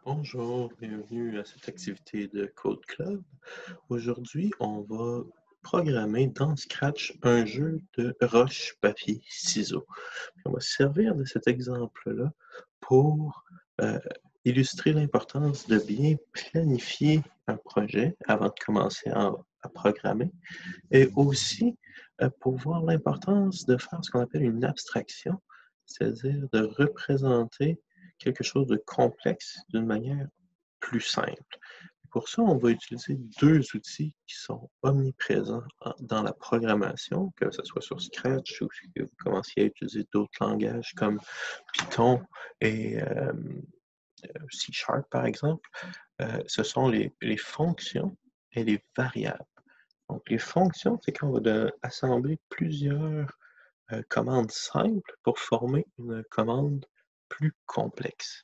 Bonjour, bienvenue à cette activité de Code Club. Aujourd'hui, on va programmer dans Scratch un jeu de roche, papier, ciseaux. On va se servir de cet exemple-là pour euh, illustrer l'importance de bien planifier un projet avant de commencer à programmer et aussi pour voir l'importance de faire ce qu'on appelle une abstraction, c'est-à-dire de représenter quelque chose de complexe d'une manière plus simple. Pour ça, on va utiliser deux outils qui sont omniprésents dans la programmation, que ce soit sur Scratch ou que vous commenciez à utiliser d'autres langages comme Python et C Sharp, par exemple. Ce sont les fonctions et les variables. Donc, les fonctions, c'est quand on va assembler plusieurs commandes simples pour former une commande plus complexe.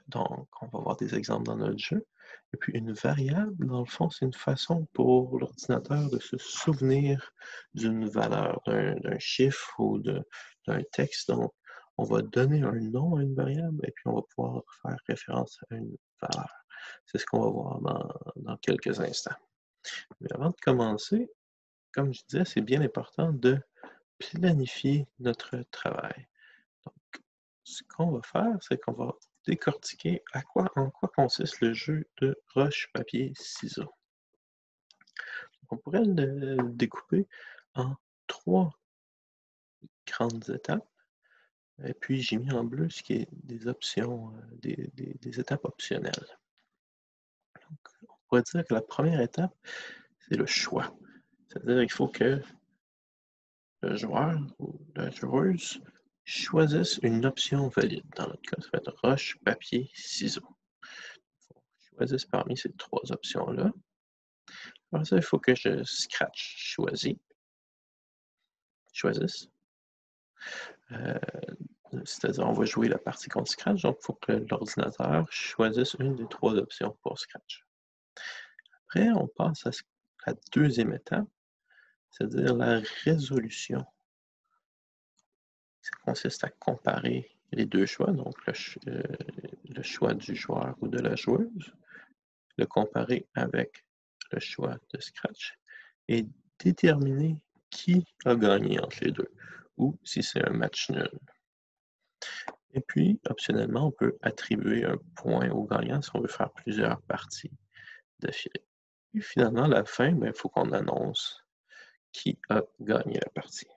Donc, on va voir des exemples dans notre jeu. Et puis, une variable, dans le fond, c'est une façon pour l'ordinateur de se souvenir d'une valeur, d'un chiffre ou d'un texte. Donc, on va donner un nom à une variable et puis on va pouvoir faire référence à une valeur. C'est ce qu'on va voir dans quelques instants. Mais avant de commencer, comme je disais, c'est bien important de planifier notre travail. Donc, ce qu'on va faire, c'est qu'on va décortiquer en quoi consiste le jeu de roche, papier, ciseaux. On pourrait le découper en trois grandes étapes. Et puis, j'ai mis en bleu ce qui est des options, des étapes optionnelles. Donc, on pourrait dire que la première étape, c'est le choix. C'est-à-dire qu'il faut que le joueur ou la joueuse choisisse une option valide. Dans notre cas, ça va être roche, papier, ciseaux. Il faut que je choisisse parmi ces trois options-là. Après ça, il faut que je choisisse. Euh, C'est-à-dire, on va jouer la partie contre Scratch, donc il faut que l'ordinateur choisisse une des trois options pour Scratch. Après, on passe à la deuxième étape, c'est-à-dire la résolution. Ça consiste à comparer les deux choix, donc le choix du joueur ou de la joueuse, le comparer avec le choix de Scratch et déterminer qui a gagné entre les deux ou si c'est un match nul. Et puis, optionnellement, on peut attribuer un point au gagnant si on veut faire plusieurs parties d'affilée. Et finalement, à la fin, il faut qu'on annonce qui a gagné la partie.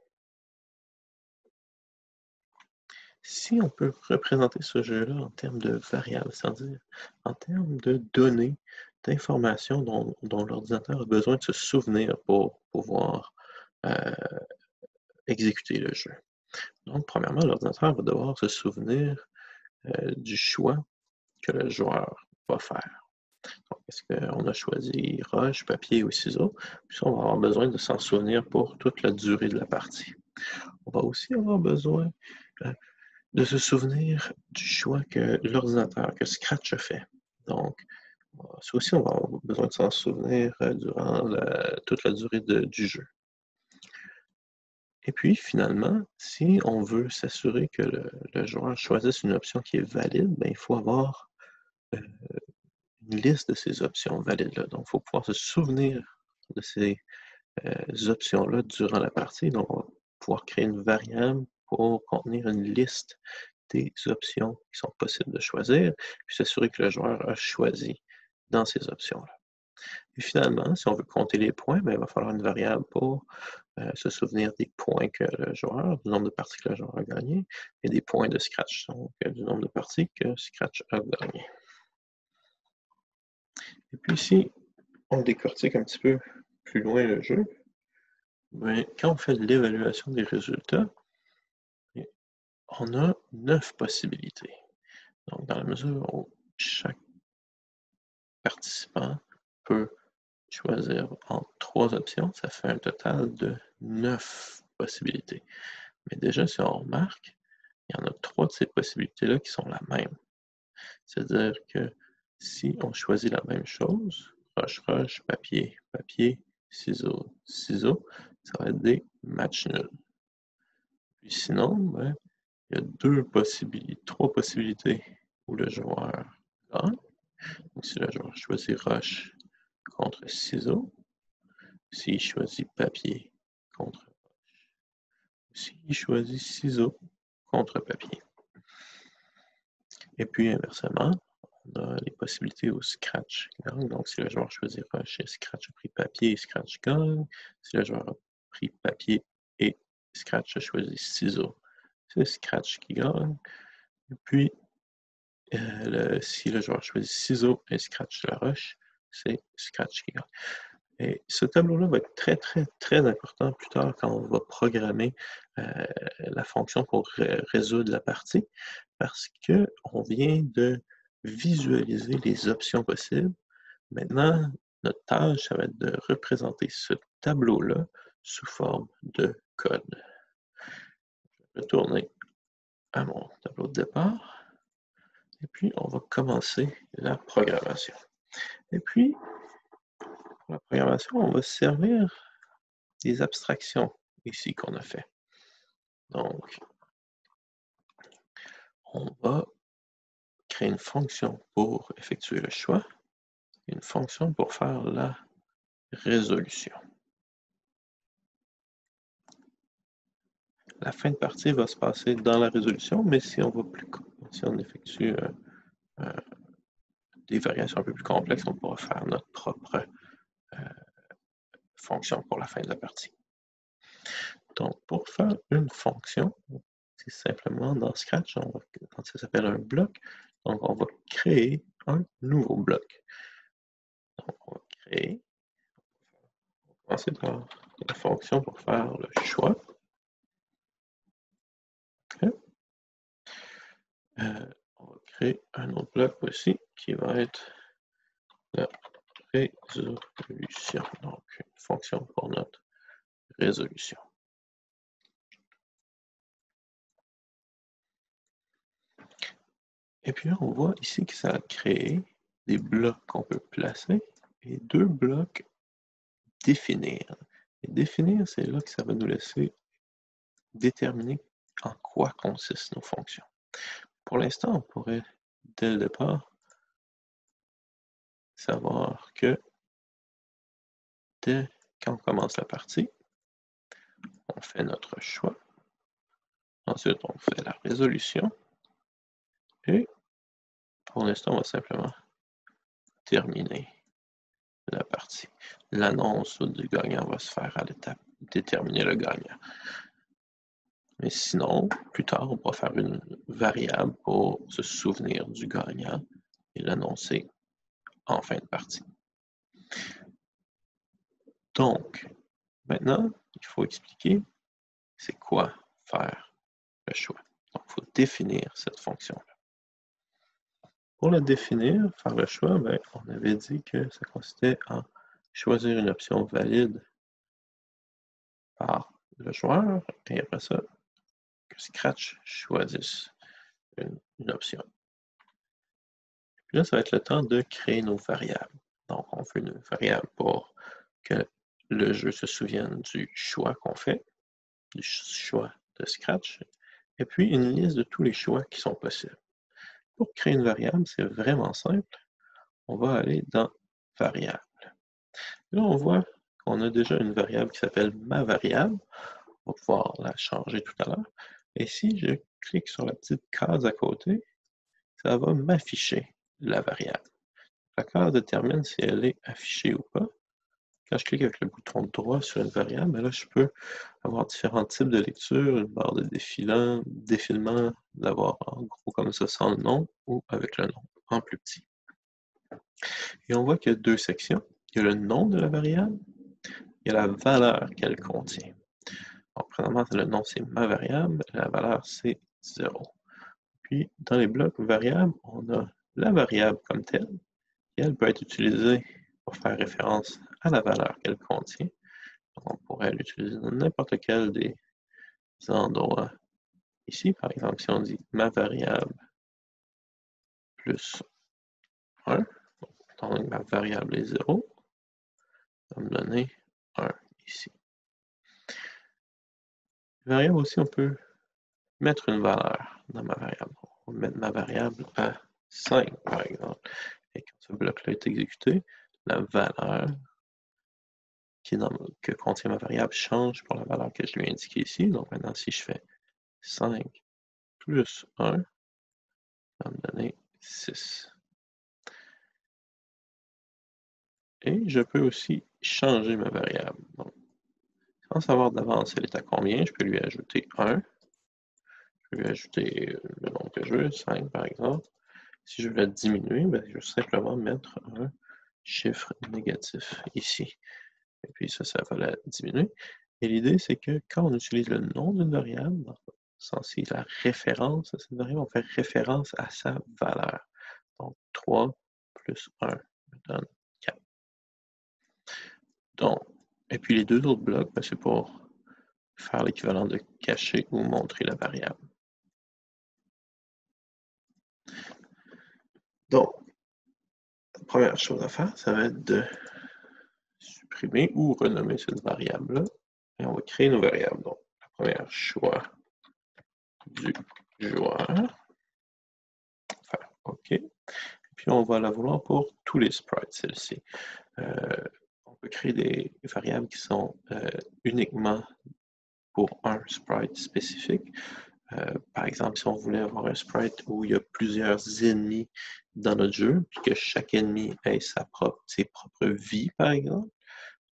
Si on peut représenter ce jeu-là en termes de variables, c'est-à-dire en termes de données, d'informations dont l'ordinateur a besoin de se souvenir pour pouvoir euh, exécuter le jeu. Donc, premièrement, l'ordinateur va devoir se souvenir du choix que le joueur va faire. Donc, est-ce qu'on a choisi roche, papier ou ciseaux? Puis ça, on va avoir besoin de s'en souvenir pour toute la durée de la partie. On va aussi avoir besoin euh, de se souvenir du choix que l'ordinateur, que Scratch a fait. Donc, ça aussi, on va avoir besoin de s'en souvenir durant toute la durée du jeu. Et puis, finalement, si on veut s'assurer que le joueur choisisse une option qui est valide, il faut avoir euh, une liste de ces options valides-là. Donc, il faut pouvoir se souvenir de ces options-là durant la partie. Donc, on va pouvoir créer une variable pour contenir une liste des options qui sont possibles de choisir, puis s'assurer que le joueur a choisi dans ces options-là. Et finalement, si on veut compter les points, il va falloir une variable pour se souvenir des points que le joueur, du nombre de parties que le joueur a gagné, et des points de Scratch, donc du nombre de parties que Scratch a gagné. Et puis si on décortique un petit peu plus loin le jeu, quand on fait l'évaluation des résultats, on a 9 possibilités. Donc, dans la mesure où chaque participant peut choisir entre 3 options, ça fait un total de 9 possibilités. Mais déjà, si on remarque, il y en a 3 de ces possibilités-là qui sont la même. C'est-à-dire que si on choisit la même chose, roche-roche, papier, papier, ciseaux, ciseaux, ça va être des matchs nuls. Puis sinon, il y a 3 possibilités où le joueur là. Donc, si là, je vais choisir roche contre ciseaux. Si je choisis papier contre roche. Si je choisis ciseaux contre papier. Et puis, inversement, on a les possibilités au Scratch gagne. Donc, si le joueur choisit roche et Scratch a pris papier et Scratch gagne. Si le joueur a pris papier et Scratch a choisi ciseaux, c'est Scratch qui gagne. Et puis, si le joueur choisit ciseaux et Scratch la roche, c'est Scratch qui gagne. Et ce tableau-là va être très, très, très important plus tard quand on va programmer la fonction pour résoudre la partie, parce qu'on vient de visualiser les options possibles. Maintenant, notre tâche, ça va être de représenter ce tableau-là sous forme de code. Je vais retourner à mon tableau de départ, et puis on va commencer la programmation. Et puis, pour la programmation, on va se servir des abstractions ici qu'on a fait. Donc, on va créer une fonction pour effectuer le choix, une fonction pour faire la résolution. La fin de partie va se passer dans la résolution, mais si on effectue des variations un peu plus complexes, on pourra faire notre propre fonction pour la fin de la partie. Donc, pour faire une fonction, c'est simplement dans Scratch, ça s'appelle un bloc. Donc, on va créer un nouveau bloc. Donc, on va commencer par la fonction pour faire le choix. Okay. On va créer un autre bloc aussi qui va être la résolution. Donc, une fonction pour notre résolution. Et puis là, on voit ici que ça a créé des blocs qu'on peut placer et deux blocs définir. Et définir, c'est là que ça va nous laisser déterminer en quoi consistent nos fonctions. Pour l'instant, on pourrait, dès le départ, savoir que quand on commence la partie, on fait notre choix. Ensuite, on fait la résolution. Et pour l'instant, on va simplement terminer la partie. L'annonce du gagnant va se faire à l'étape déterminer le gagnant. Mais sinon, plus tard, on pourra faire une variable pour se souvenir du gagnant et l'annoncer en fin de partie. Donc, maintenant, il faut expliquer c'est quoi faire le choix. Donc, il faut définir cette fonction-là. Pour la définir, faire le choix, on avait dit que ça consistait en choisir une option valide par le joueur et après ça, que Scratch choisisse une option. Puis là, ça va être le temps de créer nos variables. Donc, on fait une variable pour que le jeu se souvienne du choix qu'on fait, du choix de Scratch, et puis une liste de tous les choix qui sont possibles. Pour créer une variable, c'est vraiment simple. On va aller dans Variable. Là, on voit qu'on a déjà une variable qui s'appelle ma variable. On va pouvoir la changer tout à l'heure. Et si je clique sur la petite case à côté, ça va m'afficher la variable. La case détermine si elle est affichée ou pas. Quand je clique avec le bouton droit sur une variable, là, je peux avoir différents types de lecture, une barre de défilement, d'avoir en gros comme ça sans le nom ou avec le nom en plus petit. Et on voit qu'il y a deux sections. Il y a le nom de la variable, il y a la valeur qu'elle contient. Donc, premièrement, le nom, c'est ma variable, la valeur, c'est 0. Puis, dans les blocs variables, on a la variable comme telle, et elle peut être utilisée pour faire référence à la valeur qu'elle contient. Donc, on pourrait l'utiliser dans n'importe quel des endroits. Ici, par exemple, si on dit ma variable plus 1, donc ma variable est 0, ça va me donner 1 ici. Variable aussi, on peut mettre une valeur dans ma variable. On va mettre ma variable à 5, par exemple. Et quand ce bloc-là est exécuté, la valeur que contient ma variable change pour la valeur que je lui ai indiquée ici. Donc maintenant, si je fais 5 plus 1, ça va me donner 6. Et je peux aussi changer ma variable. Donc, sans savoir d'avance elle est à combien, je peux lui ajouter 1. Je peux lui ajouter le nombre que je veux, 5 par exemple. Si je veux la diminuer, ben, je vais simplement mettre un chiffre négatif ici. Et puis ça va la diminuer. Et l'idée, c'est que quand on utilise le nom d'une variable, censé la référence à cette variable, on fait référence à sa valeur. Donc 3 plus 1 me donne 4. Donc, et puis les deux autres blocs, ben, c'est pour faire l'équivalent de cacher ou montrer la variable. Donc, la première chose à faire, ça va être de supprimer ou renommer cette variable-là. Et on va créer nos variables. Donc, la première, choix du joueur. Faire OK. Et puis, on va la vouloir pour tous les sprites, celle-ci. On peut créer des variables qui sont uniquement pour un sprite spécifique. Par exemple, si on voulait avoir un sprite où il y a plusieurs ennemis dans notre jeu, puis que chaque ennemi ait ses propres vies, par exemple,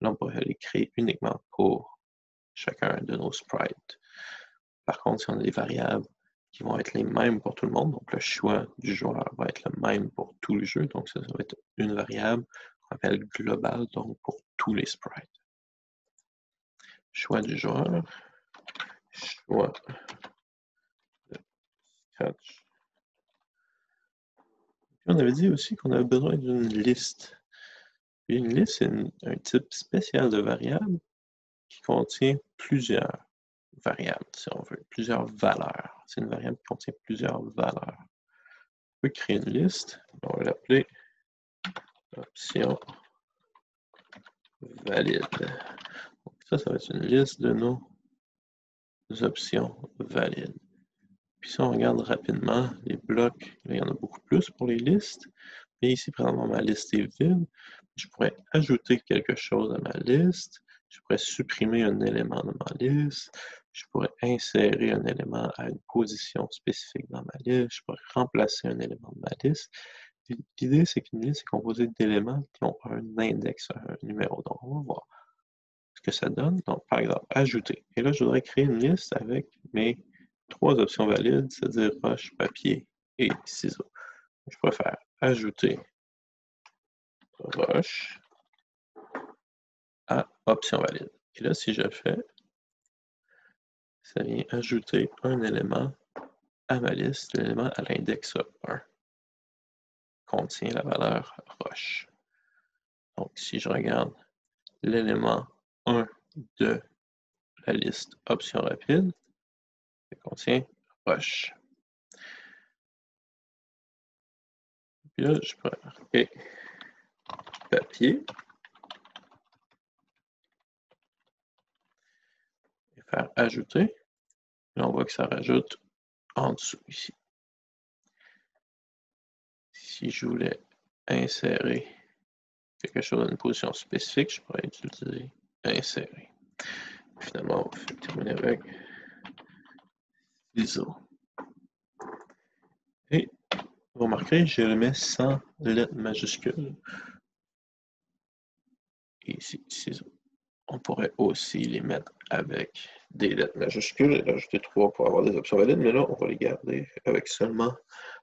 là, on pourrait les créer uniquement pour chacun de nos sprites. Par contre, si on a des variables qui vont être les mêmes pour tout le monde, donc le choix du joueur va être le même pour tout le jeu, donc ça va être une variable qu'on appelle globale, donc pour tous les sprites. Choix du joueur, choix de Scratch. On avait dit aussi qu'on avait besoin d'une liste. Et une liste, c'est un type spécial de variable qui contient plusieurs variables, si on veut, plusieurs valeurs. C'est une variable qui contient plusieurs valeurs. On peut créer une liste, on va l'appeler option valide. Donc ça va être une liste de nos options valides. Puis si on regarde rapidement les blocs, là, il y en a beaucoup plus pour les listes. Mais ici, présentement, ma liste est vide. Je pourrais ajouter quelque chose à ma liste. Je pourrais supprimer un élément de ma liste. Je pourrais insérer un élément à une position spécifique dans ma liste. Je pourrais remplacer un élément de ma liste. L'idée, c'est qu'une liste est composée d'éléments qui ont un index, un numéro. Donc, on va voir ce que ça donne. Donc, par exemple, ajouter. Et là, je voudrais créer une liste avec mes 3 options valides, c'est-à-dire roche, papier et ciseaux. Je pourrais faire ajouter roche à option valide. Et là, si je le fais, ça vient ajouter un élément à ma liste, l'élément à l'index 1, contient la valeur roche. Donc, si je regarde l'élément 1 de la liste option rapide, ça contient roche. Puis là, je pourrais marquer papier et faire ajouter. Et on voit que ça rajoute en dessous ici. Si je voulais insérer quelque chose dans une position spécifique, je pourrais utiliser insérer. Finalement, on va terminer avec ciseaux. Et vous remarquerez, je le mets sans lettres majuscules. Et ici, ciseaux. On pourrait aussi les mettre avec des lettres majuscules et rajouter 3 pour avoir des options valides, mais là, on va les garder avec seulement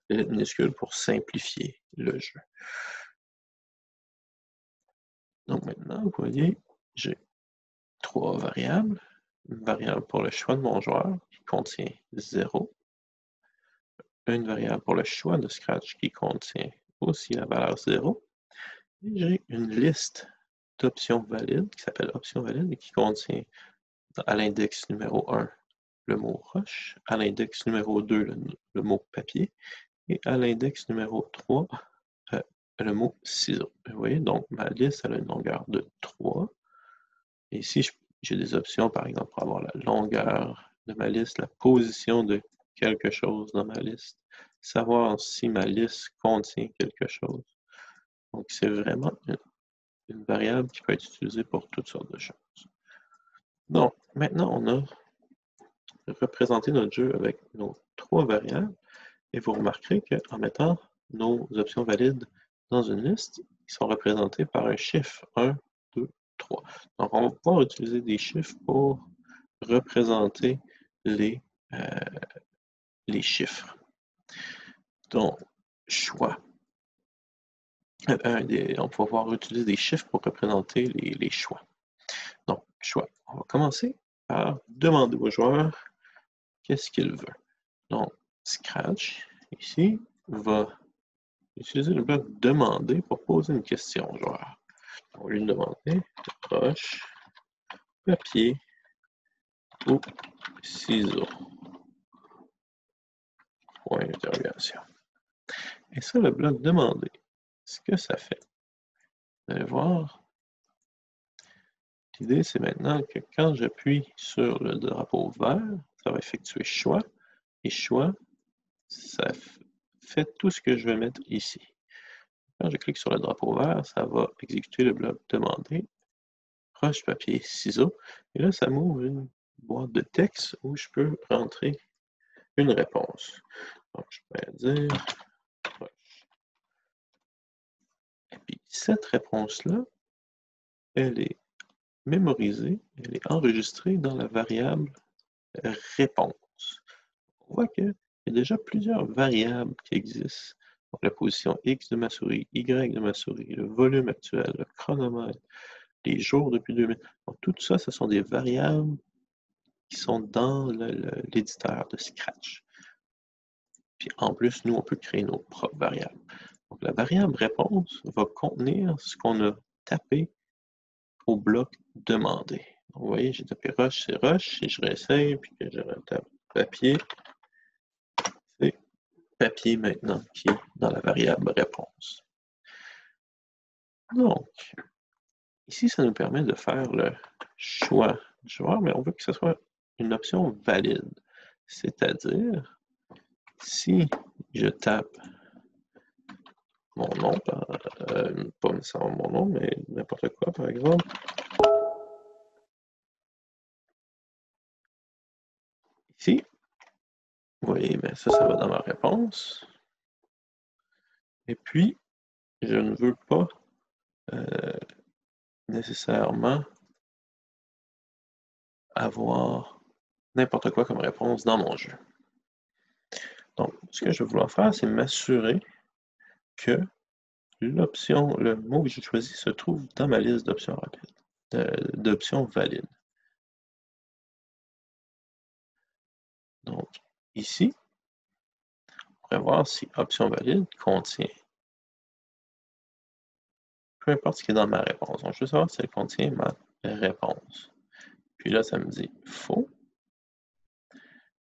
les lettres minuscules pour simplifier le jeu. Donc maintenant, vous voyez, j'ai 3 variables. Une variable pour le choix de mon joueur qui contient 0. Une variable pour le choix de Scratch qui contient aussi la valeur 0. Et j'ai une liste d'options valides qui s'appelle options valides et qui contient à l'index numéro 1 le mot roche, à l'index numéro 2 le mot papier et à l'index numéro 3 le mot ciseaux. Vous voyez, donc ma liste a une longueur de 3. Et ici, j'ai des options, par exemple, pour avoir la longueur de ma liste, la position de quelque chose dans ma liste, savoir si ma liste contient quelque chose. Donc, c'est vraiment une variable qui peut être utilisée pour toutes sortes de choses. Donc, maintenant, on a représenté notre jeu avec nos 3 variables. Et vous remarquerez qu'en mettant nos options valides dans une liste, ils sont représentés par un chiffre, 1, 2, 3. Donc, on va pouvoir utiliser des chiffres pour représenter les chiffres. Donc, choix. On va pouvoir utiliser des chiffres pour représenter les choix. Donc, choix. On va commencer par demander au joueur qu'est-ce qu'il veut. Donc, Scratch, ici, va utiliser le bloc demander pour poser une question au joueur. On va lui demander roche, papier ou ciseaux. Point d'interrogation. Et ça, le bloc demander, ce que ça fait. Vous allez voir. L'idée, c'est maintenant que quand j'appuie sur le drapeau vert, ça va effectuer choix. Et choix, ça fait tout ce que je vais mettre ici. Quand je clique sur le drapeau vert, ça va exécuter le bloc demander, roche, papier, ciseaux. Et là, ça m'ouvre une boîte de texte où je peux rentrer une réponse. Donc, je peux dire roche. Et puis, cette réponse-là, elle est mémorisée, elle est enregistrée dans la variable réponse. On voit qu'il y a déjà plusieurs variables qui existent. Donc, la position X de ma souris, Y de ma souris, le volume actuel, le chronomètre, les jours depuis 2000. Donc, tout ça, ce sont des variables qui sont dans l'éditeur de Scratch. Puis en plus, nous, on peut créer nos propres variables. Donc, la variable réponse va contenir ce qu'on a tapé au bloc demandé. Donc, vous voyez, j'ai tapé roche, c'est roche, et je réessaye, puis que je retape papier. C'est papier maintenant qui est dans la variable réponse. Donc, ici, ça nous permet de faire le choix du joueur, mais on veut que ce soit une option valide. C'est-à-dire, si je tape mon nom, pas nécessairement mon nom, mais n'importe quoi, par exemple, ici, vous voyez, ben ça va dans ma réponse. Et puis, je ne veux pas nécessairement avoir n'importe quoi comme réponse dans mon jeu. Donc, ce que je vais vouloir faire, c'est m'assurer que l'option, le mot que j'ai choisi se trouve dans ma liste d'options rapides, d'options valides. Donc, ici, on pourrait voir si option valide contient peu importe ce qui est dans ma réponse. Donc, je veux savoir si elle contient ma réponse. Puis là, ça me dit faux.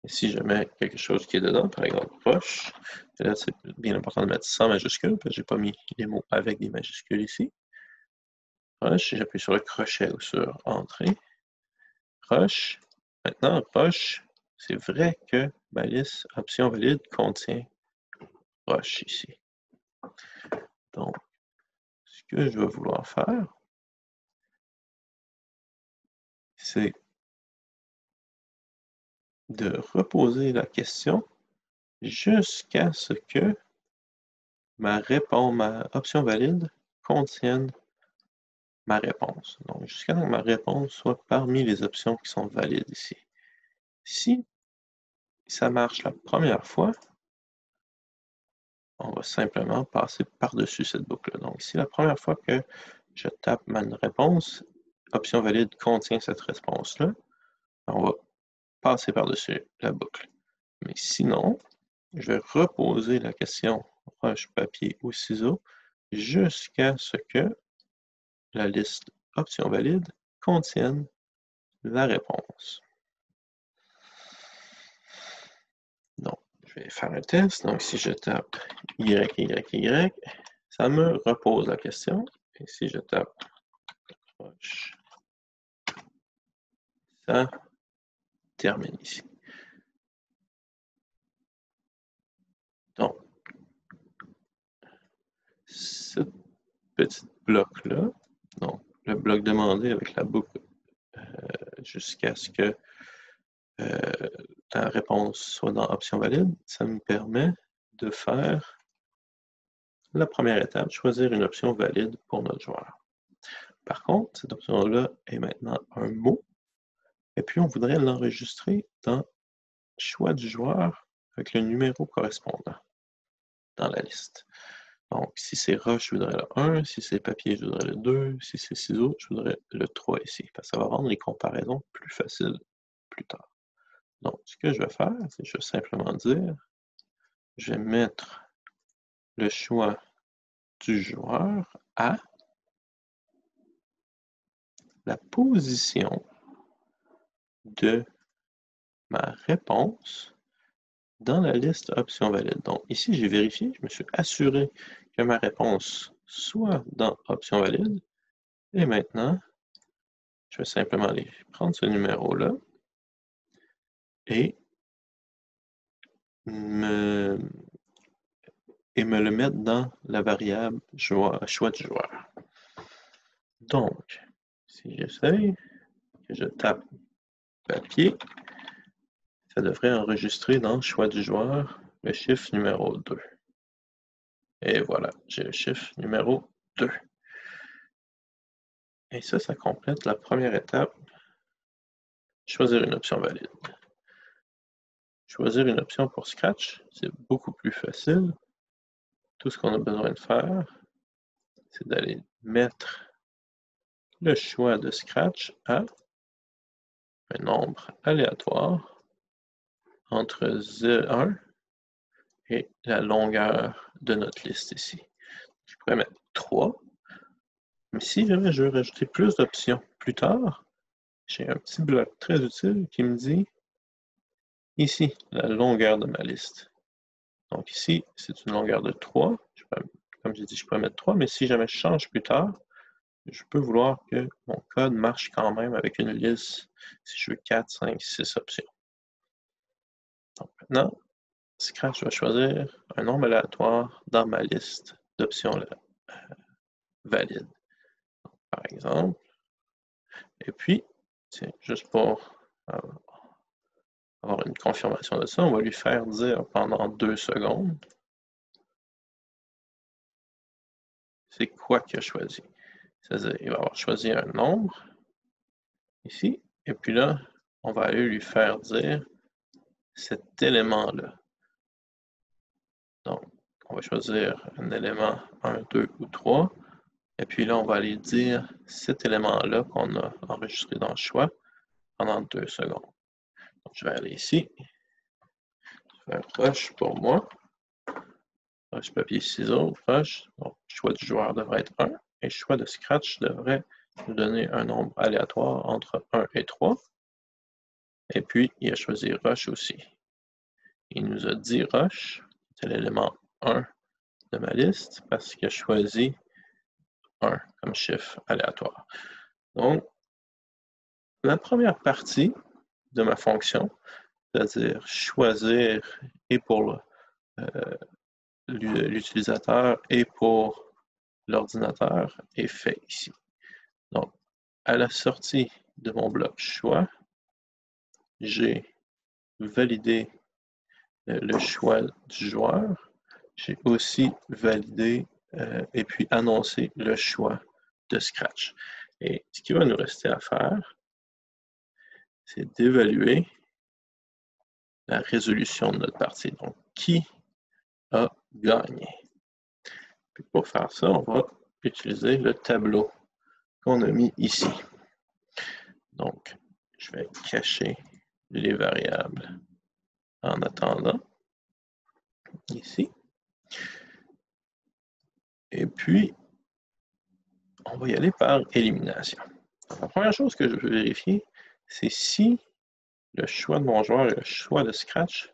Et si je mets quelque chose qui est dedans, par exemple roche, et là, c'est bien important de mettre sans majuscule, parce que je n'ai pas mis les mots avec des majuscules ici. Roche, j'appuie sur le crochet ou sur entrée. Roche. Maintenant, roche, c'est vrai que ma liste option valide contient roche ici. Donc, ce que je vais vouloir faire, c'est de reposer la question jusqu'à ce que ma option valide contienne ma réponse. Donc, jusqu'à ce que ma réponse soit parmi les options qui sont valides ici. Si ça marche la première fois, on va simplement passer par-dessus cette boucle-là. Donc, si la première fois que je tape ma réponse, option valide contient cette réponse-là, on va passer par-dessus la boucle. Mais sinon, je vais reposer la question roche, papier ou ciseaux jusqu'à ce que la liste option valide contienne la réponse. Donc, je vais faire un test. Donc, si je tape Y, Y, Y, ça me repose la question. Et si je tape roche, ça termine ici. Donc, ce petit bloc-là, donc le bloc demandé avec la boucle jusqu'à ce que ta réponse soit dans option valide, ça me permet de faire la première étape, choisir une option valide pour notre joueur. Par contre, cette option-là est maintenant un mot, et puis on voudrait l'enregistrer dans choix du joueur avec le numéro correspondant dans la liste. Donc, si c'est roche, je voudrais le 1, si c'est papier, je voudrais le 2, si c'est ciseaux, je voudrais le 3 ici, parce que ça va rendre les comparaisons plus faciles plus tard. Donc, ce que je vais faire, c'est je vais simplement dire, je vais mettre le choix du joueur à la position de ma réponse dans la liste option valide. Donc, ici, j'ai vérifié, je me suis assuré que ma réponse soit dans option valide. Et maintenant, je vais simplement aller prendre ce numéro-là et me le mettre dans la variable choix du joueur. Donc, si j'essaye, que je tape papier, ça devrait enregistrer dans choix du joueur le chiffre numéro 2. Et voilà, j'ai le chiffre numéro 2. Et ça complète la première étape. Choisir une option valide. Choisir une option pour Scratch, c'est beaucoup plus facile. Tout ce qu'on a besoin de faire, c'est d'aller mettre le choix de Scratch à un nombre aléatoire entre 1 et la longueur de notre liste ici. Je pourrais mettre 3, mais si jamais je veux rajouter plus d'options plus tard, j'ai un petit bloc très utile qui me dit ici la longueur de ma liste. Donc ici, c'est une longueur de 3. Comme j'ai dit, je pourrais mettre 3, mais si jamais je change plus tard, je peux vouloir que mon code marche quand même avec une liste, si je veux 4, 5, 6 options. Donc maintenant, Scratch va choisir un nombre aléatoire dans ma liste d'options valides. Par exemple. Et puis, juste pour avoir une confirmation de ça, on va lui faire dire pendant 2 secondes c'est quoi qu'il a choisi. C'est-à-dire, il va avoir choisi un nombre ici, et puis là, on va aller lui faire dire cet élément-là. Donc, on va choisir un élément 1, 2 ou 3, et puis là, on va aller dire cet élément-là qu'on a enregistré dans le choix pendant 2 secondes. Donc, je vais aller ici, faire roche pour moi, roche, papier, ciseaux, roche. Donc, choix du joueur devrait être 1, et choix de Scratch devrait nous donner un nombre aléatoire entre 1 et 3. Et puis, il a choisi roche aussi. Il nous a dit roche, c'est l'élément 1 de ma liste, parce qu'il a choisi 1 comme chiffre aléatoire. Donc, la première partie de ma fonction, c'est-à-dire choisir et pour l'utilisateur et pour l'ordinateur, est fait ici. Donc, à la sortie de mon bloc choix, j'ai validé le choix du joueur. J'ai aussi validé et puis annoncé le choix de Scratch. Et ce qui va nous rester à faire, c'est d'évaluer la résolution de notre partie. Donc, qui a gagné? Puis pour faire ça, on va utiliser le tableau qu'on a mis ici. Donc, je vais cacher les variables en attendant, ici. Et puis, on va y aller par élimination. Donc, la première chose que je veux vérifier, c'est si le choix de mon joueur et le choix de Scratch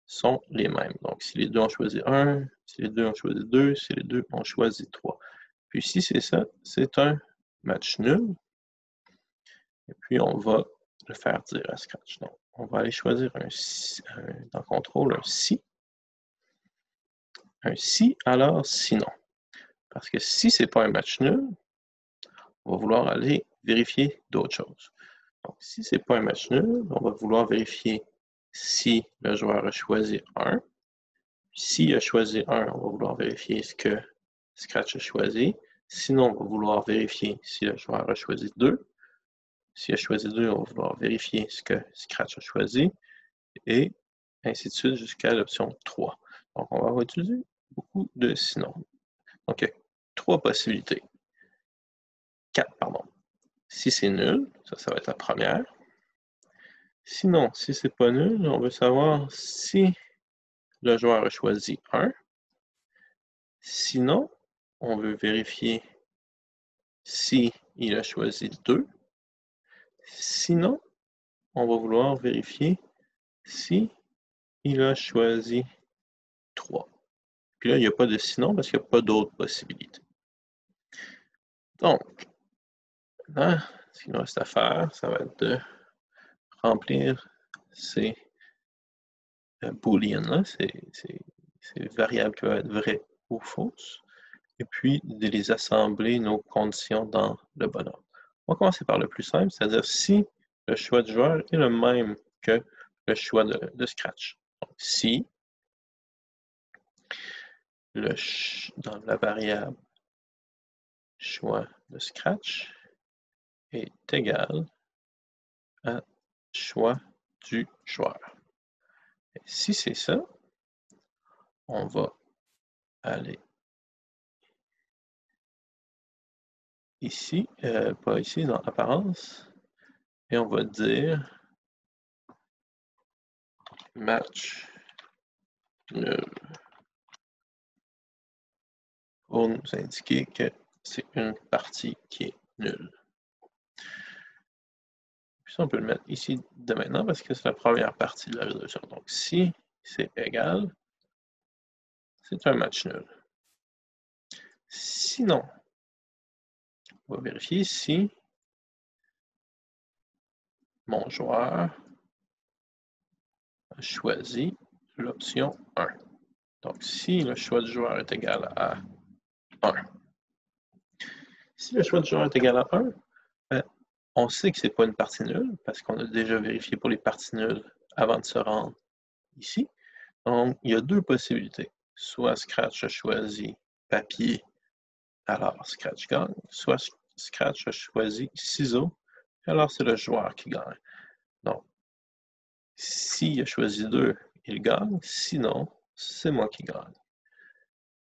sont les mêmes. Donc, si les deux ont choisi 1, si les deux ont choisi 2, si les deux ont choisi 3. Puis si c'est ça, c'est un match nul. Et puis, on va le faire dire à Scratch. Donc, on va aller choisir dans contrôle un si. Un si, alors sinon. Parce que si ce n'est pas un match nul, on va vouloir aller vérifier d'autres choses. Donc, si ce n'est pas un match nul, on va vouloir vérifier si le joueur a choisi 1. S'il a choisi 1, on va vouloir vérifier ce que Scratch a choisi. Sinon, on va vouloir vérifier si le joueur a choisi 2. S'il a choisi 2, on va vouloir vérifier ce que Scratch a choisi. Et ainsi de suite jusqu'à l'option 3. Donc, on va utiliser beaucoup de sinon. Donc, il y a 3 possibilités. 4, pardon. Si c'est nul, ça va être la première. Sinon, si c'est pas nul, on veut savoir si le joueur a choisi 1. Sinon, on veut vérifier si il a choisi 2. Sinon, on va vouloir vérifier si il a choisi 3. Puis là, il n'y a pas de sinon parce qu'il n'y a pas d'autres possibilités. Donc, maintenant, ce qu'il nous reste à faire, ça va être de remplir ces booleans-là, ces variables qui vont être vraies ou fausses, et puis de les assembler nos conditions dans le bonhomme. On va commencer par le plus simple, c'est-à-dire si le choix du joueur est le même que le choix de Scratch. Donc, si dans la variable choix de Scratch est égal à choix du joueur. Et si c'est ça, on va aller ici, pas ici, dans apparence, et on va dire match nul pour nous indiquer que c'est une partie qui est nulle. Puis ça, on peut le mettre ici de maintenant parce que c'est la première partie de la résolution. Donc, si c'est égal, c'est un match nul. Sinon, on va vérifier si mon joueur a choisi l'option 1. Donc, si le choix du joueur est égal à 1. Si le choix du joueur est égal à 1, ben, on sait que ce n'est pas une partie nulle parce qu'on a déjà vérifié pour les parties nulles avant de se rendre ici. Donc, il y a 2 possibilités. Soit Scratch a choisi papier, alors Scratch gagne, soit Scratch a choisi ciseaux, alors c'est le joueur qui gagne. Donc, s'il a choisi 2, il gagne, sinon, c'est moi qui gagne.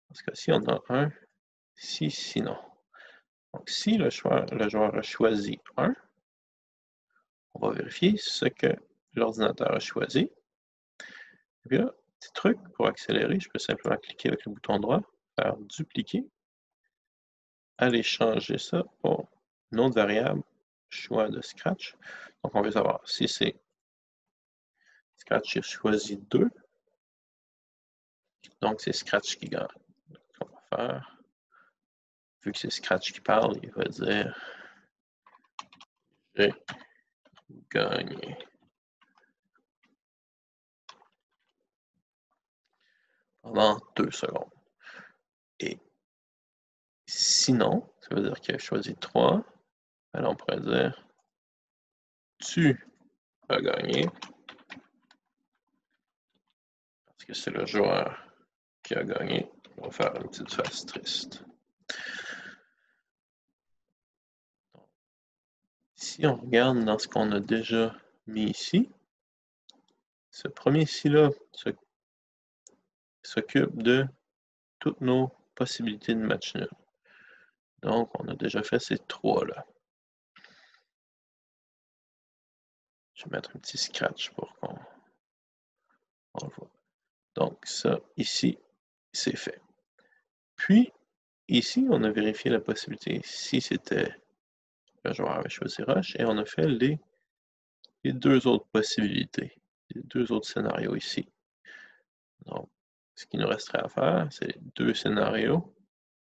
Parce que si on a 1, sinon. Donc, si le joueur a choisi 1, on va vérifier ce que l'ordinateur a choisi. Et puis là, petit truc pour accélérer, je peux simplement cliquer avec le bouton droit, faire dupliquer, aller changer ça pour une autre variable, choix de Scratch. Donc, on veut savoir si c'est Scratch qui a choisi 2. Donc, c'est Scratch qui gagne. Donc, ce qu'on va faire, vu que c'est Scratch qui parle, il va dire j'ai gagné. Pendant 2 secondes. Et sinon, ça veut dire qu'il a choisi 3. Alors, on pourrait dire tu as gagné. Parce que c'est le joueur qui a gagné. On va faire une petite face triste. Si on regarde dans ce qu'on a déjà mis ici, ce premier ci-là s'occupe de toutes nos possibilités de match nul. Donc, on a déjà fait ces 3-là. Je vais mettre un petit scratch pour qu'on le voit. Donc, ça, ici, c'est fait. Puis, ici, on a vérifié la possibilité si c'était le joueur avait choisi Rush et on a fait les 2 autres possibilités, les 2 autres scénarios ici. Donc, ce qu'il nous resterait à faire, c'est les 2 scénarios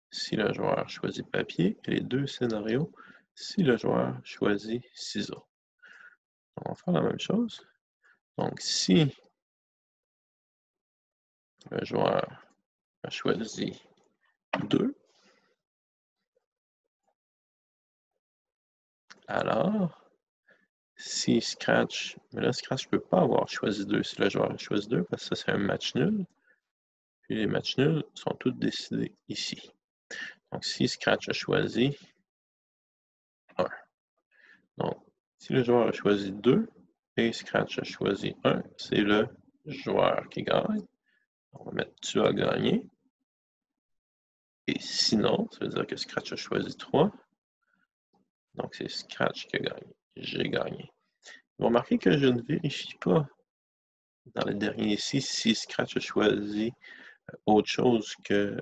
si le joueur choisit papier et les 2 scénarios si le joueur choisit ciseaux. On va faire la même chose. Donc, si le joueur a choisi 2, Alors, si Scratch, mais là, Scratch ne peut pas avoir choisi 2 si le joueur a choisi 2 parce que ça, c'est un match nul. Puis les matchs nuls sont tous décidés ici. Donc, si Scratch a choisi 1. Donc, si le joueur a choisi 2 et Scratch a choisi 1, c'est le joueur qui gagne. On va mettre tu as gagné. Et sinon, ça veut dire que Scratch a choisi 3. Donc, c'est Scratch qui a gagné. J'ai gagné. Vous remarquez que je ne vérifie pas dans le dernier ici si Scratch a choisi autre chose que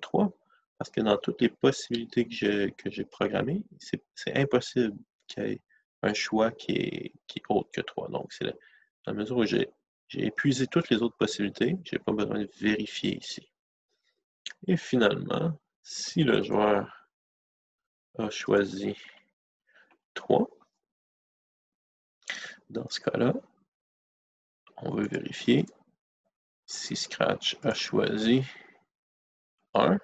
3. Parce que dans toutes les possibilités que j'ai programmées, c'est impossible qu'il y ait un choix qui est autre que 3. Donc, c'est dans la mesure où j'ai épuisé toutes les autres possibilités, je n'ai pas besoin de vérifier ici. Et finalement, si le joueur a choisi 3, dans ce cas-là, on veut vérifier si Scratch a choisi 1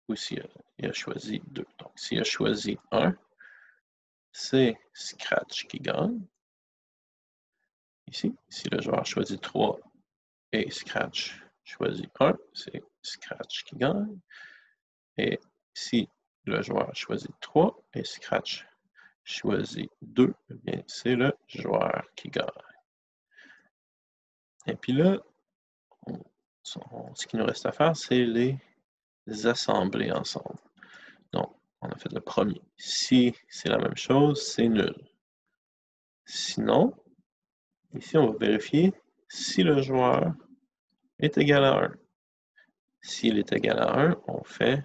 ou s'il a choisi 2. Donc, s'il a choisi 1, c'est Scratch qui gagne. Ici, si le joueur choisit 3 et Scratch choisit 1, c'est Scratch qui gagne. Et si le joueur choisit 3 et Scratch choisit 2, eh bien, c'est le joueur qui gagne. Et puis là, ce qui nous reste à faire, c'est les assembler ensemble. Donc, on a fait le premier. Si c'est la même chose, c'est nul. Sinon, ici, on va vérifier si le joueur est égal à 1. S'il est égal à 1, on fait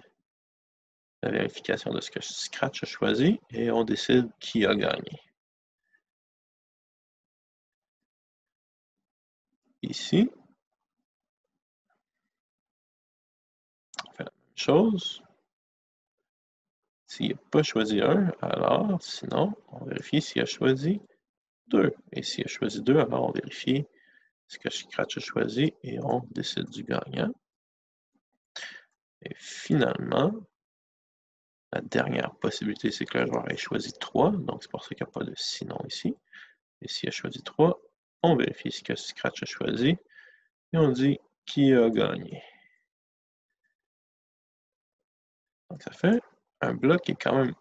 la vérification de ce que Scratch a choisi et on décide qui a gagné. Ici, on fait la même chose. S'il n'a pas choisi 1, alors, sinon, on vérifie s'il a choisi 2. Et s'il a choisi 2, alors on vérifie ce que Scratch a choisi et on décide du gagnant. Et finalement, la dernière possibilité, c'est que le joueur ait choisi 3. Donc, c'est pour ça qu'il n'y a pas de sinon ici. Et s'il a choisi 3, on vérifie ce que Scratch a choisi et on dit qui a gagné. Donc, ça fait un bloc qui est quand même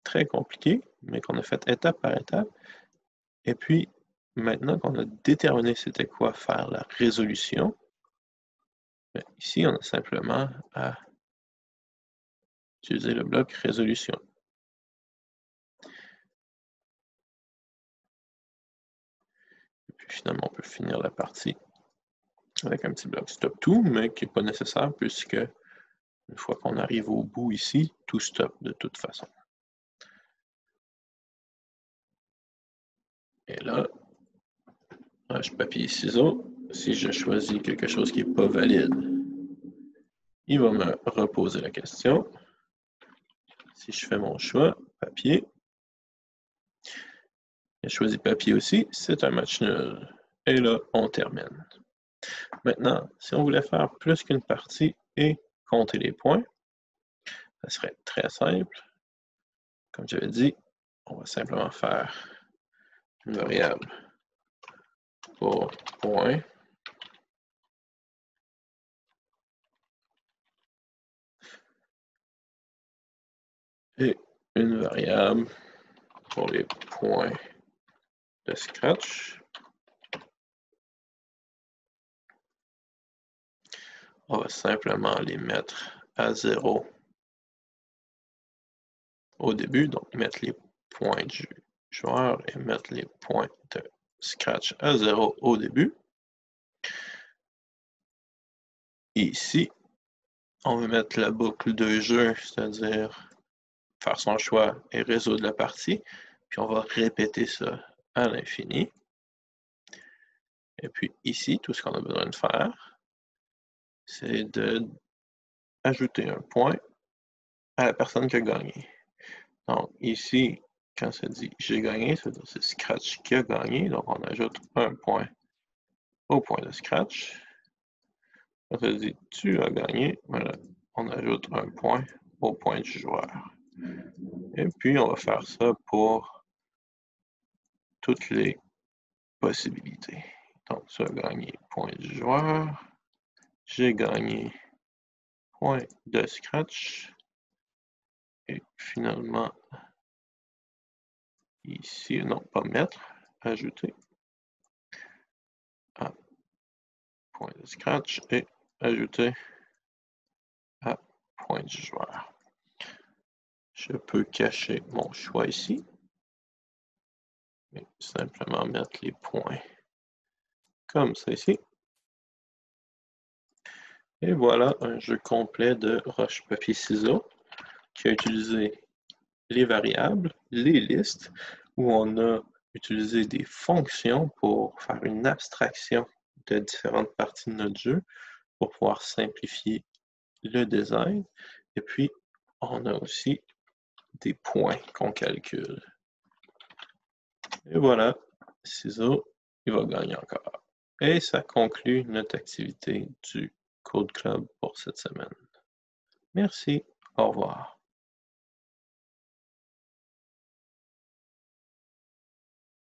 très compliqué, mais qu'on a fait étape par étape. Et puis, maintenant qu'on a déterminé c'était quoi faire la résolution, ici, on a simplement à utiliser le bloc résolution. Et puis, finalement, on peut finir la partie avec un petit bloc stop tout, mais qui n'est pas nécessaire puisque une fois qu'on arrive au bout ici, tout stop de toute façon. Et là, roche, papier, ciseaux, si je choisis quelque chose qui n'est pas valide, il va me reposer la question. Si je fais mon choix, papier, j'ai choisi papier aussi, c'est un match nul. Et là, on termine. Maintenant, si on voulait faire plus qu'une partie et compter les points, ça serait très simple. Comme j'avais dit, on va simplement faire une variable pour points. Et une variable pour les points de Scratch. On va simplement les mettre à 0 au début, donc mettre les points du joueur et mettre les points de Scratch à 0 au début. Et ici, on va mettre la boucle de jeu, c'est-à-dire faire son choix et résoudre la partie. Puis on va répéter ça à l'infini. Et puis ici, tout ce qu'on a besoin de faire, c'est d'ajouter un point à la personne qui a gagné. Donc ici, quand ça dit j'ai gagné, ça veut dire c'est Scratch qui a gagné. Donc on ajoute un point au point de Scratch. Quand ça dit tu as gagné, voilà, on ajoute un point au point du joueur. Et puis, on va faire ça pour toutes les possibilités. Donc, tu as gagné point du joueur. J'ai gagné point de scratch. Et finalement, ici, non, pas mettre, ajouter à point de scratch et ajouter à point du joueur. Je peux cacher mon choix ici. Et simplement mettre les points comme ça ici. Et voilà un jeu complet de roche-papier-ciseaux qui a utilisé les variables, les listes, où on a utilisé des fonctions pour faire une abstraction de différentes parties de notre jeu pour pouvoir simplifier le design. Et puis, on a aussi des points qu'on calcule. Et voilà, ciseaux, il va gagner encore. Et ça conclut notre activité du Code Club pour cette semaine. Merci, au revoir.